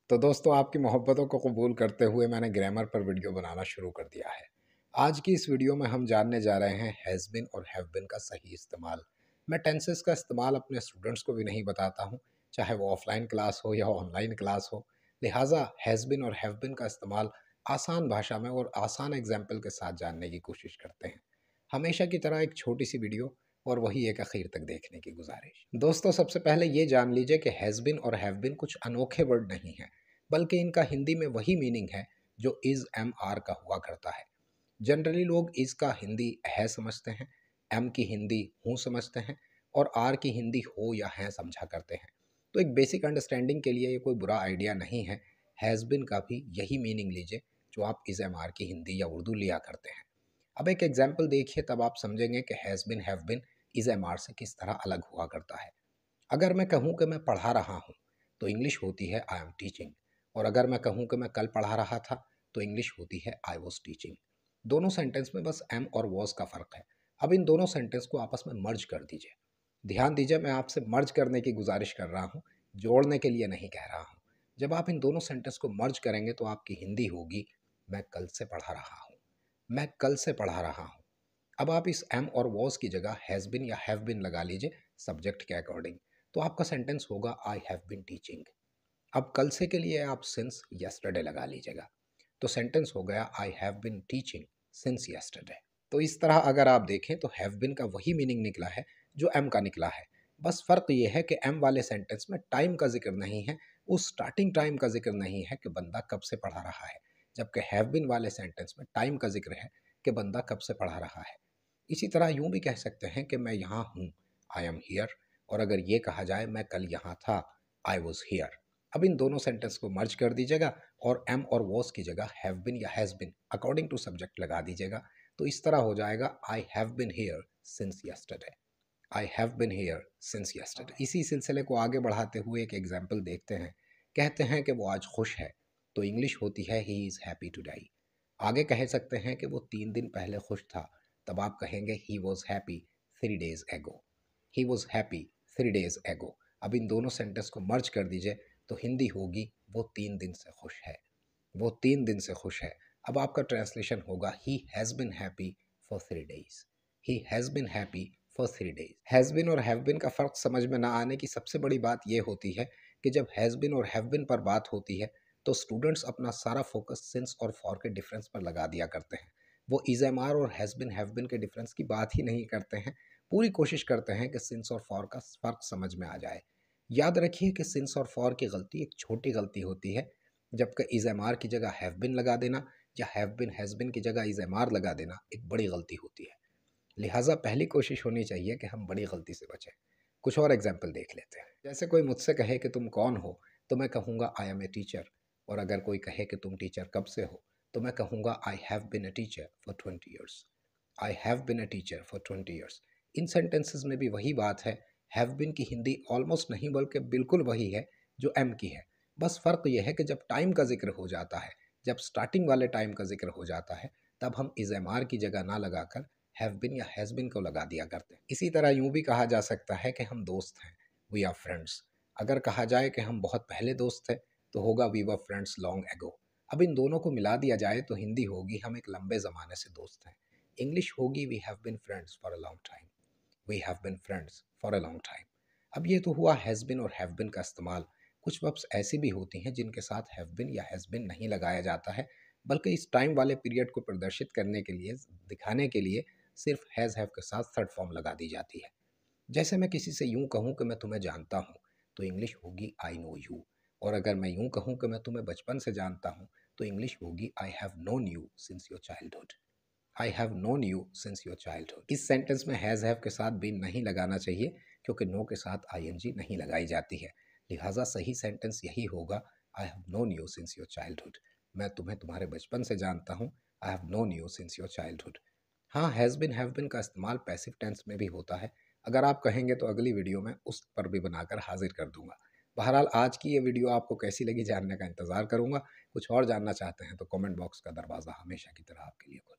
तो दोस्तों आपकी मोहब्बतों को कबूल करते हुए मैंने ग्रामर पर वीडियो बनाना शुरू कर दिया है। आज की इस वीडियो में हम जानने जा रहे हैं हैज़ बीन और हैव बीन का सही इस्तेमाल। मैं टेंसेस का इस्तेमाल अपने स्टूडेंट्स को भी नहीं बताता हूँ, चाहे वो ऑफलाइन क्लास हो या ऑनलाइन क्लास हो। लिहाजा हैज़ बीन और हैव बीन का इस्तेमाल आसान भाषा में और आसान एग्जाम्पल के साथ जानने की कोशिश करते हैं। हमेशा की तरह एक छोटी सी वीडियो और वही एक आखिर तक देखने की गुजारिश। दोस्तों सबसे पहले ये जान लीजिए कि हैज़ बीन और हैव बीन कुछ अनोखे वर्ड नहीं है, बल्कि इनका हिंदी में वही मीनिंग है जो इज़ एम आर का हुआ करता है। जनरली लोग इज़ का हिंदी है समझते हैं, एम की हिंदी हूँ समझते हैं और आर की हिंदी हो या हैं समझा करते हैं। तो एक बेसिक अंडरस्टैंडिंग के लिए ये कोई बुरा आइडिया नहीं है। हैज़ बिन का भी यही मीनिंग लीजिए जो आप इज़ एम आर की हिंदी या उर्दू लिया करते हैं। अब एक एग्जाम्पल देखिए, तब आप समझेंगे कि has been have been is am are से किस तरह अलग हुआ करता है। अगर मैं कहूँ कि मैं पढ़ा रहा हूँ तो इंग्लिश होती है आई एम टीचिंग, और अगर मैं कहूँ कि मैं कल पढ़ा रहा था तो इंग्लिश होती है आई वॉज टीचिंग। दोनों सेंटेंस में बस एम और वॉज का फ़र्क है। अब इन दोनों सेंटेंस को आपस में मर्ज कर दीजिए। ध्यान दीजिए, मैं आपसे मर्ज करने की गुजारिश कर रहा हूँ, जोड़ने के लिए नहीं कह रहा हूँ। जब आप इन दोनों सेंटेंस को मर्ज करेंगे तो आपकी हिंदी होगी मैं कल से पढ़ा रहा हूँ, मैं कल से पढ़ा रहा हूँ। अब आप इस एम और वॉज की जगह हैज़ बिन या हैव बिन लगा लीजिए सब्जेक्ट के अकॉर्डिंग, तो आपका सेंटेंस होगा आई हैव बिन टीचिंग। अब कल से के लिए आप सिंस यस्टरडे लगा लीजिएगा, तो सेंटेंस हो गया आई have been teaching since yesterday. तो इस तरह अगर आप देखें तो हैव बिन का वही मीनिंग निकला है जो एम का निकला है। बस फ़र्क ये है कि एम वाले सेंटेंस में टाइम का जिक्र नहीं है, उस स्टार्टिंग टाइम का जिक्र नहीं है कि बंदा कब से पढ़ा रहा है, जबकि हैव बिन वाले सेंटेंस में टाइम का जिक्र है कि बंदा कब से पढ़ा रहा है। इसी तरह यूं भी कह सकते हैं कि मैं यहाँ हूँ, आई एम हियर, और अगर ये कहा जाए मैं कल यहाँ था, आई वॉज हियर। अब इन दोनों सेंटेंस को मर्ज कर दीजिएगा और एम और वॉज की जगह हैव बिन या has been according to subject लगा दीजिएगा, तो इस तरह हो जाएगा I have been here since yesterday, I have been here since yesterday. इसी सिलसिले को आगे बढ़ाते हुए एक एग्जाम्पल देखते हैं। कहते हैं कि वो आज खुश है, तो इंग्लिश होती है ही इज़ हैप्पी टुडे। आगे कह सकते हैं कि वो 3 दिन पहले खुश था, तब आप कहेंगे ही वॉज हैप्पी 3 days एगो, ही वॉज हैप्पी 3 days एगो। अब इन दोनों सेंटेंस को मर्ज कर दीजिए तो हिंदी होगी वो 3 दिन से खुश है, वो 3 दिन से खुश है। अब आपका ट्रांसलेशन होगा he has been happy for 3 days, he has been happy for 3 days। Has been और हैव बिन का फ़र्क समझ में ना आने की सबसे बड़ी बात यह होती है कि जब हैज़ बिन और हैव बिन पर बात होती है तो स्टूडेंट्स अपना सारा फोकस सिंस और फॉर के डिफरेंस पर लगा दिया करते हैं। वो इज़ एम आर और हैज़ बिन हैव बिन के डिफरेंस की बात ही नहीं करते हैं, पूरी कोशिश करते हैं कि सिंस और फॉर का फ़र्क समझ में आ जाए। याद रखिए कि सिंस और फॉर की गलती एक छोटी गलती होती है, जबकि इज़ एम आर की जगह हैव बिन लगा देना या हैव बिन हैज़ बिन की जगह इज़ एम आर लगा देना एक बड़ी गलती होती है। लिहाजा पहली कोशिश होनी चाहिए कि हम बड़ी गलती से बचें। कुछ और एग्जाम्पल देख लेते हैं। जैसे कोई मुझसे कहे कि तुम कौन हो, तो मैं कहूँगा आई एम ए टीचर, और अगर कोई कहे कि तुम टीचर कब से हो, तो मैं कहूँगा आई have bin a teacher for 20 years, I have bin a teacher for 20 years। In sentences में भी वही बात है, हैव बिन की हिंदी ऑलमोस्ट नहीं बल्कि बिल्कुल वही है जो एम की है। बस फ़र्क यह है कि जब टाइम का जिक्र हो जाता है, जब स्टार्टिंग वाले टाइम का जिक्र हो जाता है, तब हम इज़ एम आर की जगह ना लगाकर हैव बिन या हैज़ बिन को लगा दिया करते हैं। इसी तरह यूं भी कहा जा सकता है कि हम दोस्त हैं, वी आर फ्रेंड्स। अगर कहा जाए कि हम बहुत पहले दोस्त थे, तो होगा we were friends long ago. अब इन दोनों को मिला दिया जाए तो हिंदी होगी हम एक लंबे ज़माने से दोस्त हैं। इंग्लिश होगी we have been friends for a long time, we have been friends for a long time. अब ये तो हुआ हैज़ बिन और हैव बिन का इस्तेमाल। कुछ वर्ब्स ऐसी भी होती हैं जिनके साथ हैव बिन या हैज़ बिन नहीं लगाया जाता है, बल्कि इस टाइम वाले पीरियड को प्रदर्शित करने के लिए, दिखाने के लिए सिर्फ हैज़ हैव के साथ थर्ड फॉर्म लगा दी जाती है। जैसे मैं किसी से यूं कहूं कि मैं तुम्हें जानता हूं, तो इंग्लिश होगी आई नो यू, और अगर मैं यूं कहूं कि मैं तुम्हें बचपन से जानता हूं, तो इंग्लिश होगी I have known you since your childhood, I have known you since your childhood. इस सेंटेंस में हैज़ हैव के साथ भी नहीं लगाना चाहिए, क्योंकि नो के साथ आईएनजी नहीं लगाई जाती है। लिहाजा सही सेंटेंस यही होगा I have known you since your childhood, मैं तुम्हें तुम्हारे बचपन से जानता हूँ, I have known you since your childhood. हाँ, हैज़ बिन हैव बिन का इस्तेमाल पैसिव टेंस में भी होता है। अगर आप कहेंगे तो अगली वीडियो में उस पर भी बनाकर हाजिर कर दूंगा। बहरहाल आज की ये वीडियो आपको कैसी लगी जानने का इंतज़ार करूंगा। कुछ और जानना चाहते हैं तो कमेंट बॉक्स का दरवाज़ा हमेशा की तरह आपके लिए खुला है।